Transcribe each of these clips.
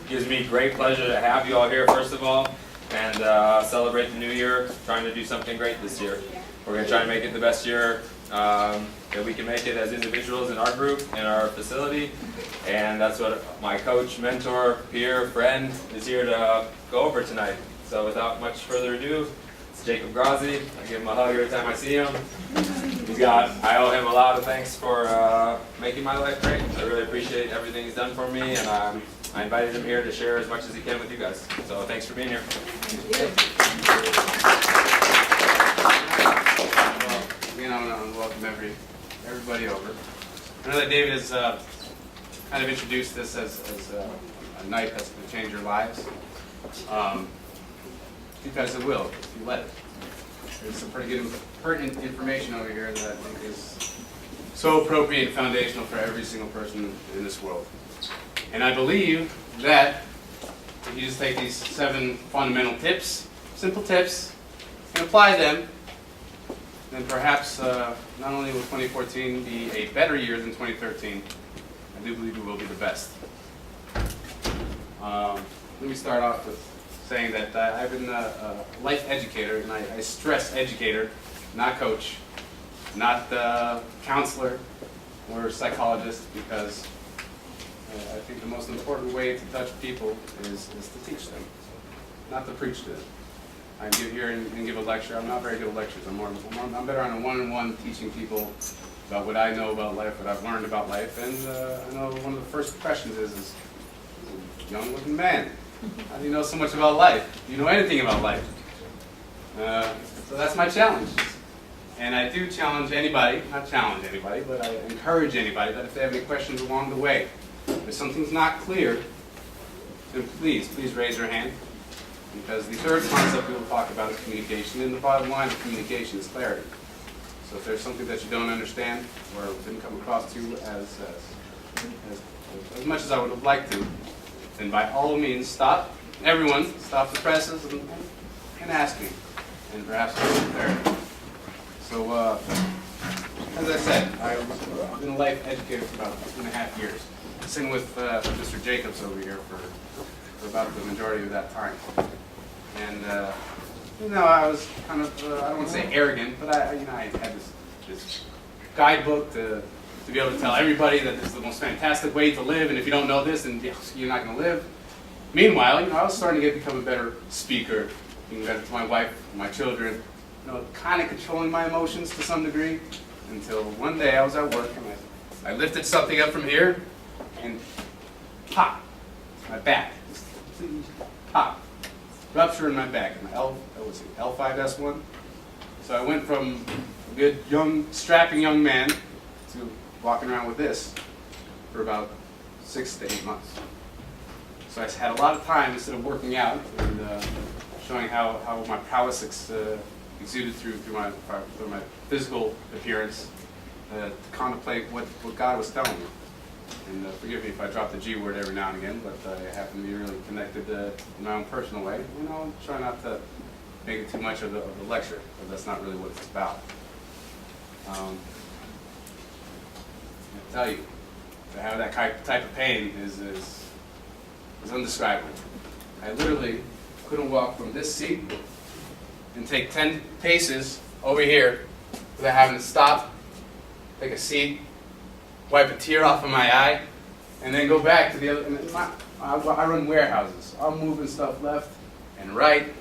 Gives me great pleasure to have you all here, first of all, and celebrate the new year, trying to do something great this year. We're going to try to make it the best year that we can make it as individuals in our group, in our facility, and that's what my coach, mentor, peer, friend is here to go over tonight. So without much further ado, it's Jacob Grazi. I give him a hug every time I see him. I owe him a lot of thanks for making my life great. I really appreciate everything he's done for me, and I invited him here to share as much as he can with you guys. So thanks for being here. I want to welcome everybody over. I know that David has kind of introduced this as a night that's going to change your lives. Because it will, if you let it. There's some pretty good, pertinent information over here that I think is so appropriate and foundational for every single person in this world. And I believe that if you just take these 7 fundamental tips, simple tips, and apply them, then perhaps not only will 2014 be a better year than 2013, I do believe it will be the best. Let me start off with saying that I've been a life educator, and I stress educator, not coach, not counselor or psychologist, because I think the most important way to touch people is to teach them, not to preach to them. I give here and give a lecture. I'm not very good at lectures. I'm better on a one-on-one teaching people about what I know about life, what I've learned about life. And I know one of the first questions is young-looking man, how do you know so much about life? Do you know anything about life? So that's my challenge. And I do challenge anybody, not challenge anybody, but I encourage anybody that if they have any questions along the way, if something's not clear, then please raise your hand. Because the third concept we will talk about is communication, and the bottom line of communication is clarity. So if there's something that you don't understand or didn't come across to you as much as I would have liked to, then by all means stop. Everyone, stop the presses and ask me, and perhaps I'll get there. So, as I said, I've been a life educator for about 2.5 years. Sitting with Mr. Jacobs over here for about the majority of that time. And, I was kind of, I don't want to say arrogant, but I had this guidebook to be able to tell everybody that this is the most fantastic way to live, and if you don't know this, then you're not going to live. Meanwhile, I was starting to become a better speaker, being better to my wife, my children, kind of controlling my emotions to some degree, until one day I was at work and I lifted something up from here, and pop, my back, pop, rupture in my back, my L5S1. So I went from a good strapping young man to walking around with this for about 6 to 8 months. So I had a lot of time, instead of working out and showing how my prowess exuded through my physical appearance, to contemplate what God was telling me. And forgive me if I drop the G word every now and again, but I happen to be really connected in my own personal way. Try not to make it too much of the lecture, but that's not really what it's about. I tell you, to have that type of pain is undescribable. I literally couldn't walk from this seat and take 10 paces over here without having to stop, take a seat, wipe a tear off of my eye, and then go back to the other. I run warehouses. I'm moving stuff left and right.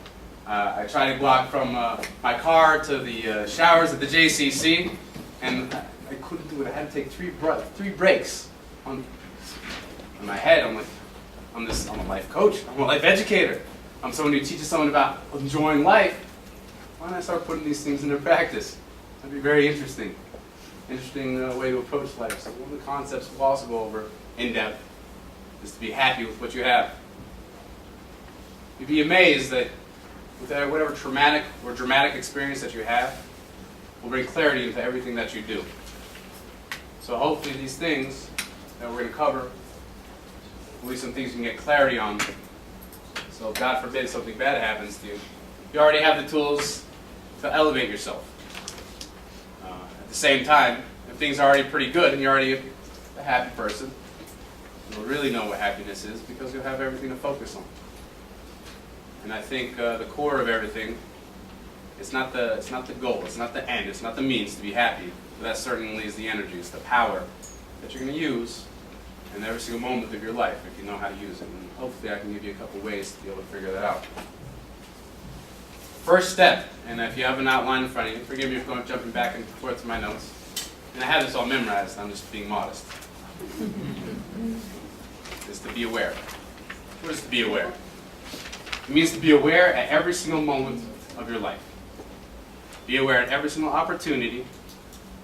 I try to walk from my car to the showers at the JCC, and I couldn't do it. I had to take three breaks on my head. I'm like, I'm a life coach. I'm a life educator. I'm someone who teaches someone about enjoying life. Why don't I start putting these things into practice? That'd be very interesting. Interesting way to approach life. So one of the concepts we'll also go over in depth is to be happy with what you have. You'd be amazed that with whatever traumatic or dramatic experience that you have will bring clarity into everything that you do. So hopefully these things that we're going to cover will be some things you can get clarity on. So if God forbid something bad happens to you, you already have the tools to elevate yourself. At the same time, if things are already pretty good and you're already a happy person, You'll really know what happiness is because you'll have everything to focus on. And I think the core of everything, it's not the goal, it's not the end, it's not the means to be happy, but that certainly is the energy, it's the power that you're going to use in every single moment of your life if you know how to use it. And hopefully I can give you a couple ways to be able to figure that out. First step, and if you have an outline in front of you, forgive me for jumping back and forth to my notes. And I have this all memorized, I'm just being modest. Is to be aware. What is to be aware? It means to be aware at every single moment of your life. Be aware at every single opportunity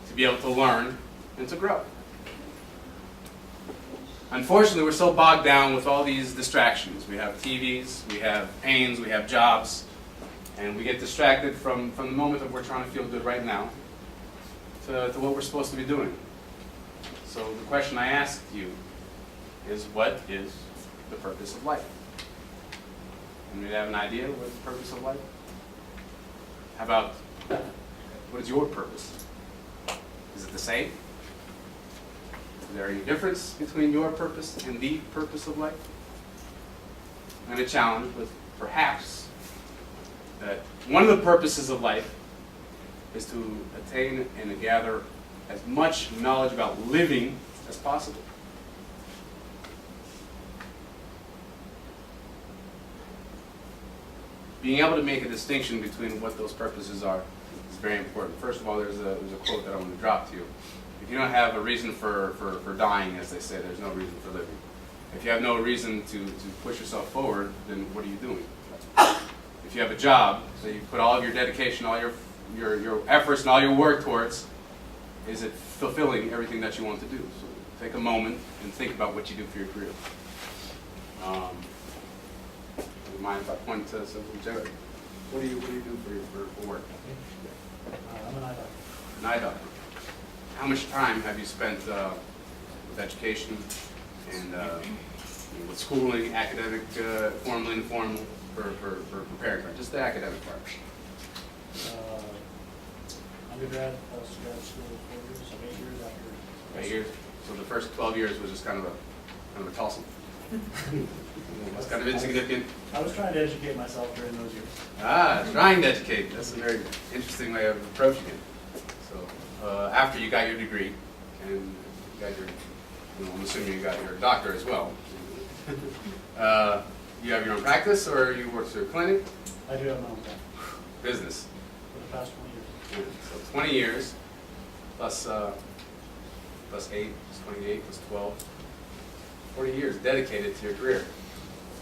to be able to learn and to grow. Unfortunately, we're so bogged down with all these distractions. We have TVs, we have pains, we have jobs, and we get distracted from the moment that we're trying to feel good right now to what we're supposed to be doing. So the question I ask you is, what is the purpose of life? And we have an idea what is the purpose of life? How about, what is your purpose? Is it the same? Is there any difference between your purpose and the purpose of life? I'm going to challenge with perhaps that one of the purposes of life is to attain and to gather as much knowledge about living as possible. Being able to make a distinction between what those purposes are is very important. First of all, there's a quote that I'm going to drop to you. If you don't have a reason for dying, as they say, there's no reason for living. If you have no reason to push yourself forward, then what are you doing? If you have a job that you put all of your dedication, all your efforts and all your work towards, is it fulfilling everything that you want to do? So take a moment and think about what you do for your career. Would you mind if I point to something, Jared? What do you do for work? I'm an eye doctor. An eye doctor. How much time have you spent with education and with schooling, academic, formal, informal, for preparing for just the academic part? Undergrad, postgrad school, 4 years, so 8 years after. 8 years. So the first 12 years was just kind of a toss-up. It's kind of insignificant. I was trying to educate myself during those years. Trying to educate. That's a very interesting way of approaching it. So after you got your degree, and you got your, I'm assuming you got your doctor as well. You have your own practice, or you work through a clinic? I do have my own practice Business. for the past 20 years. So 20 years plus 8 plus 28 plus 12. 40 years dedicated to your career.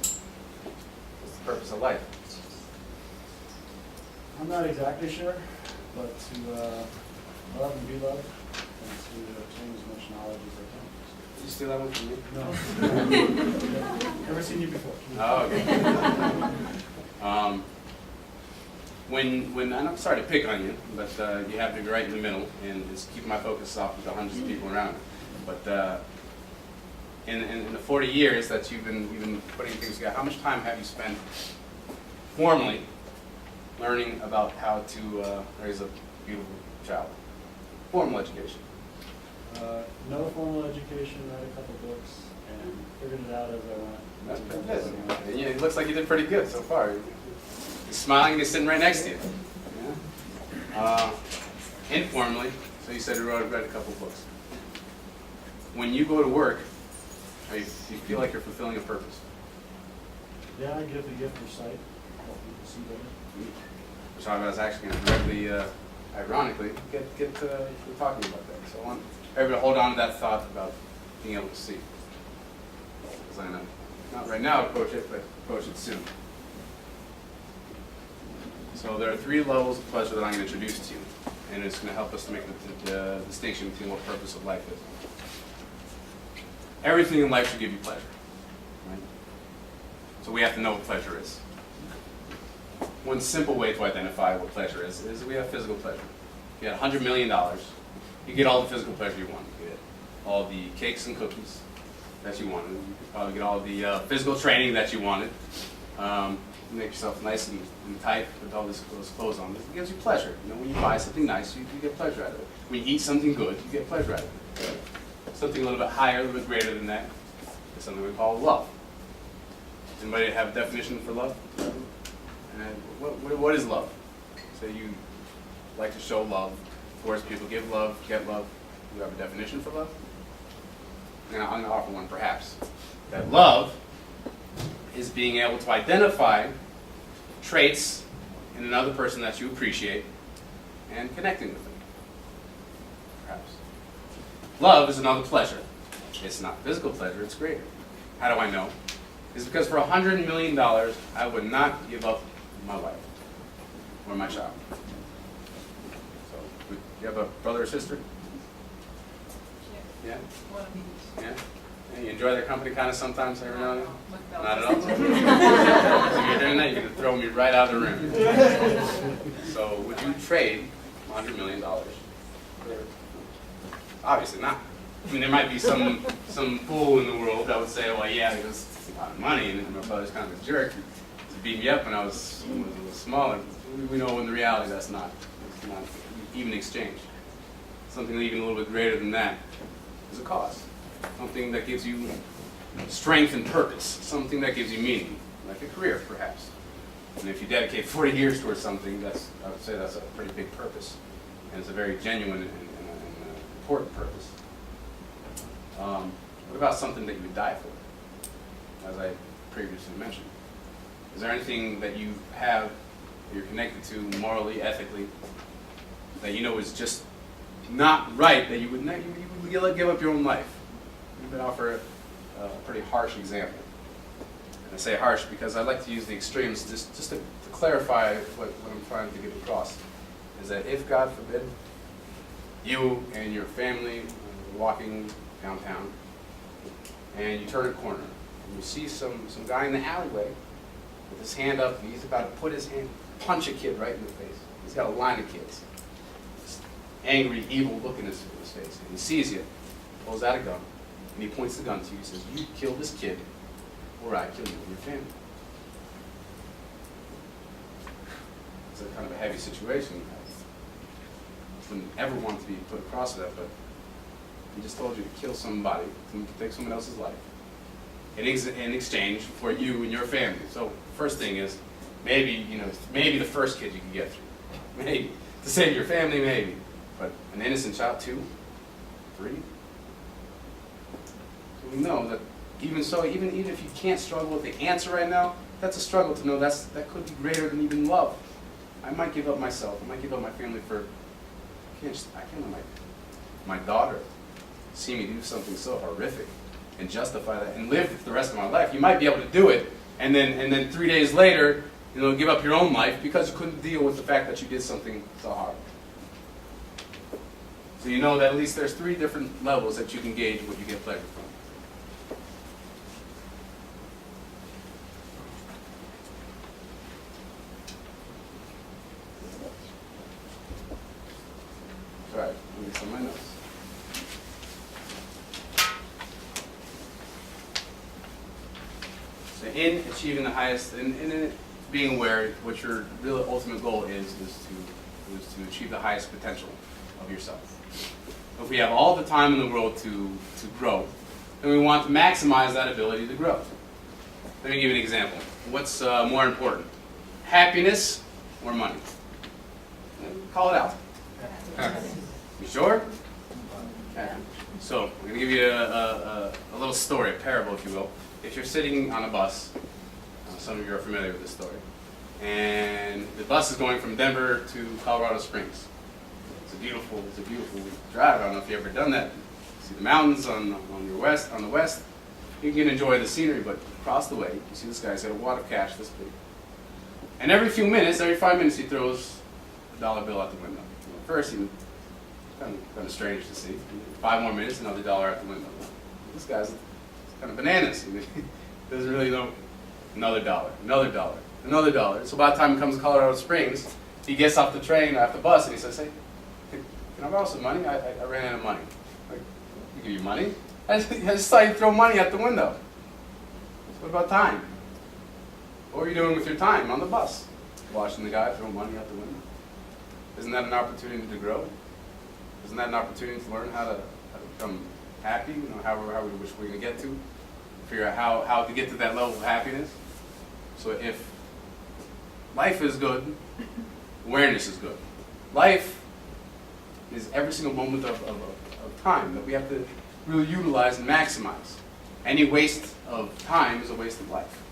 What's the purpose of life? I'm not exactly sure, but to love and be loved, and to obtain as much knowledge as I can. Did you steal that one from me? No. Never seen you before. Oh, okay. When and I'm sorry to pick on you, but you have to be right in the middle, and it's keeping my focus off of the hundreds of people around me. But in the 40 years that you've been putting things together, how much time have you spent formally learning about how to raise a beautiful child? Formal education. No formal education, read a couple books, and figured it out as I went. That's pretty good. Yeah, it looks like you did pretty good so far. He's smiling and he's sitting right next to you. Yeah. Informally, so you said you read a couple books. When you go to work, do you feel like you're fulfilling a purpose? Yeah, I get the gift of sight, help people see better. Which I was actually going to directly, ironically, get to talking about that. So I want everybody to hold on to that thought about being able to see. Because I know, not right now approach it, but approach it soon. So there are 3 levels of pleasure that I'm going to introduce to you, and it's going to help us to make the distinction between what purpose of life is. Everything in life should give you pleasure, right? So we have to know what pleasure is. One simple way to identify what pleasure is we have physical pleasure. If you had $100 million, you get all the physical pleasure you want. You get all the cakes and cookies that you wanted. You could probably get all the physical training that you wanted. Make yourself nice and tight with all those clothes on. It gives you pleasure. You know, when you buy something nice, you get pleasure out of it. When you eat something good, you get pleasure out of it. Something a little bit higher, a little bit greater than that is something we call love. Does anybody have a definition for love? And what is love? So you like to show love, force people, give love, get love. Do you have a definition for love? And I'm going to offer one, perhaps. That love is being able to identify traits in another person that you appreciate and connecting with them. Perhaps. Love is another pleasure. It's not physical pleasure, it's greater. How do I know? It's because for $100 million, I would not give up my wife or my child. So, you have a brother or sister? Yeah? One of each. Yeah? And you enjoy their company kind of sometimes, every now and then? No. Not at all? So if you're doing that, you're going to throw me right out of the room. So would you trade $100 million? Obviously not. I mean, there might be some fool in the world that would say, well, yeah, because it's a lot of money, and my brother's kind of a jerk to beat me up when I was a little smaller. We know in the reality it's not even exchange. Something even a little bit greater than that is a cause. Something that gives you strength and purpose. Something that gives you meaning, like a career, perhaps. And if you dedicate 40 years towards something, I would say that's a pretty big purpose. And it's a very genuine and important purpose. What about something that you would die for? As I previously mentioned. Is there anything that you have, that you're connected to morally, ethically, that you know is just not right, that you would give up your own life? You would offer a pretty harsh example. And I say harsh because I like to use the extremes just to clarify what I'm trying to get across. Is that if, God forbid, you and your family are walking downtown and you turn a corner and you see some guy in the alleyway with his hand up and he's about to put his hand, punch a kid right in the face. He's got a line of kids. This angry, evil look in his face. And he sees you, pulls out a gun, and he points the gun to you and says, you kill this kid or I kill you and your family. It's a kind of a heavy situation. I wouldn't ever want to be put across that, but he just told you to kill somebody, to take someone else's life, in exchange for you and your family. So first thing is, maybe the first kid you can get through, maybe to save your family, maybe, but an innocent child, 2, 3. So we know that even if you can't struggle with the answer right now, that's a struggle to know that could be greater than even love. I might give up myself. I might give up my family for. I can't let my daughter see me do something so horrific and justify that and live the rest of my life. You might be able to do it, and then 3 days later, give up your own life because you couldn't deal with the fact that you did something so hard. So you know that at least there's 3 different levels that you can gauge what you get pleasure from. All right, let me get some of my notes. So in achieving the highest, in being aware what your real ultimate goal is to achieve the highest potential of yourself. If we have all the time in the world to grow, then we want to maximize that ability to grow. Let me give you an example. What's more important? Happiness or money? Call it out. You sure? Okay. So, I'm going to give you a little story, a parable, if you will. If you're sitting on a bus, some of you are familiar with this story, and the bus is going from Denver to Colorado Springs. It's a beautiful drive. I don't know if you've ever done that. See the mountains on the west. You can enjoy the scenery, but across the way, you see this guy's got a wad of cash this big. And every 5 minutes, he throws a dollar bill out the window. First, he was kind of strange to see. 5 more minutes, another dollar out the window. This guy's kind of bananas. He doesn't really know. Another dollar. So by the time he comes to Colorado Springs, he gets off the train, off the bus, and he says, hey, can I borrow some money? I ran out of money. Like, I give you money? I just saw you throw money out the window. So what about time? What were you doing with your time on the bus? Watching the guy throw money out the window. Isn't that an opportunity to grow? Isn't that an opportunity to learn how to become happy? However we wish we're going to get to? figure out how to get to that level of happiness. So if life is good, awareness is good. Life is every single moment of time that we have to really utilize and maximize. Any waste of time is a waste of life.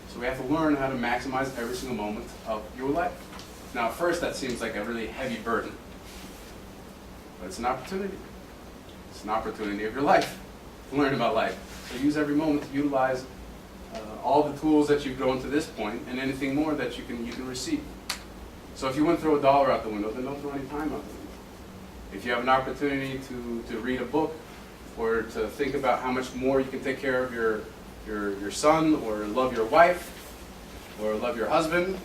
So we have to learn how to maximize every single moment of your life. Now at first that seems like a really heavy burden, but it's an opportunity. It's an opportunity of your life to learn about life. So use every moment to utilize all the tools that you've grown to this point and anything more that you can receive. So if you want to throw $1 out the window, then don't throw any time out the window. If you have an opportunity to read a book or to think about how much more you can take care of your son or love your wife or love your husband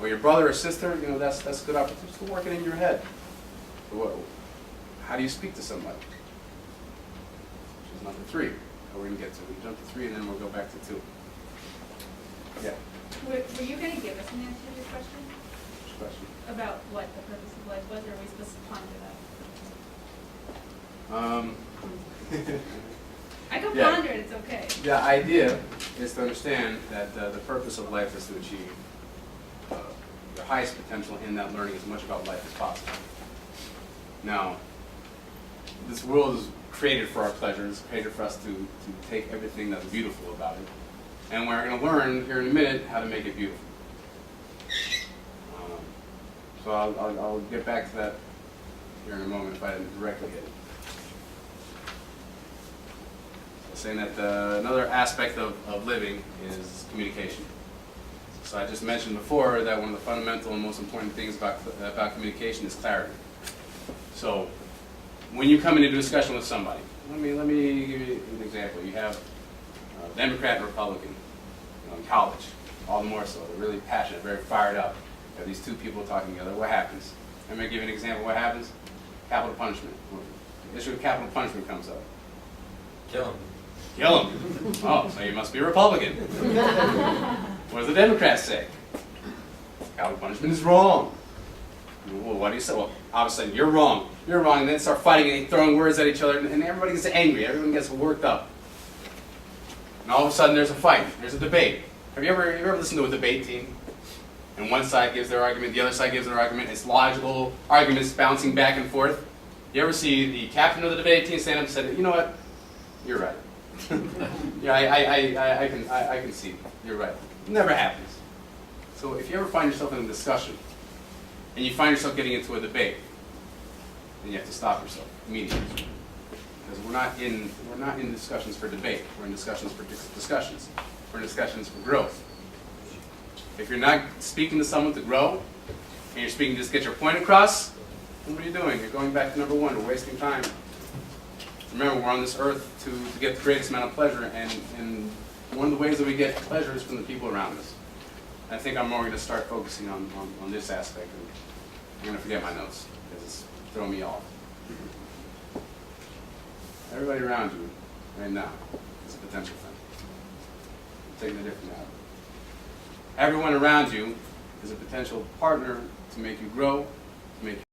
or your brother or sister, you know, that's a good opportunity. Just work it in your head. How do you speak to somebody? Which is number 3. We're going to get to. We jump to 3 and then we'll go back to 2. Yeah. Were you going to give us an answer to this question? Which question? About what the purpose of life was, or are we supposed to ponder that? I can Yeah. ponder it, it's okay. The idea is to understand that the purpose of life is to achieve your highest potential in that learning as much about life as possible. Now, this world is created for our pleasure. It's created for us to take everything that's beautiful about it. And we're going to learn here in a minute how to make it beautiful. So I'll get back to that here in a moment if I didn't directly hit it. Saying that another aspect of living is communication. So I just mentioned before that one of the fundamental and most important things about communication is clarity. So when you come into a discussion with somebody, let me give you an example. You have a Democrat and Republican in college, all the more so. They're really passionate, very fired up. You have these two people talking together. What happens? I'm going to give you an example. What happens? Capital punishment. The issue of capital punishment comes up. Kill him. Kill him. Oh, so you must be a Republican. What does the Democrats say? Capital punishment is wrong. Well, what do you say? Well, all of a sudden, you're wrong. You're wrong. And then start fighting and throwing words at each other, and everybody gets angry. Everyone gets worked up. And all of a sudden, there's a fight. There's a debate. Have you ever listened to a debate team? And one side gives their argument, the other side gives their argument. It's logical arguments bouncing back and forth. You ever see the captain of the debate team stand up and say, "You know what? You're right." Yeah, I can see. You're right. It never happens. So if you ever find yourself in a discussion and you find yourself getting into a debate, then you have to stop yourself immediately. Because we're not in discussions for debate. We're in discussions for discussions. We're in discussions for growth. If you're not speaking to someone to grow, and you're speaking to just get your point across, then what are you doing? You're going back to number 1. We're wasting time. Remember, we're on this earth to get the greatest amount of pleasure, and one of the ways that we get pleasure is from the people around us. I think I'm more going to start focusing on this aspect, and I'm going to forget my notes, because it's throwing me off. Everybody around you, right now, is a potential friend. I'm taking a different out. Everyone around you is a potential partner to make you grow, to make you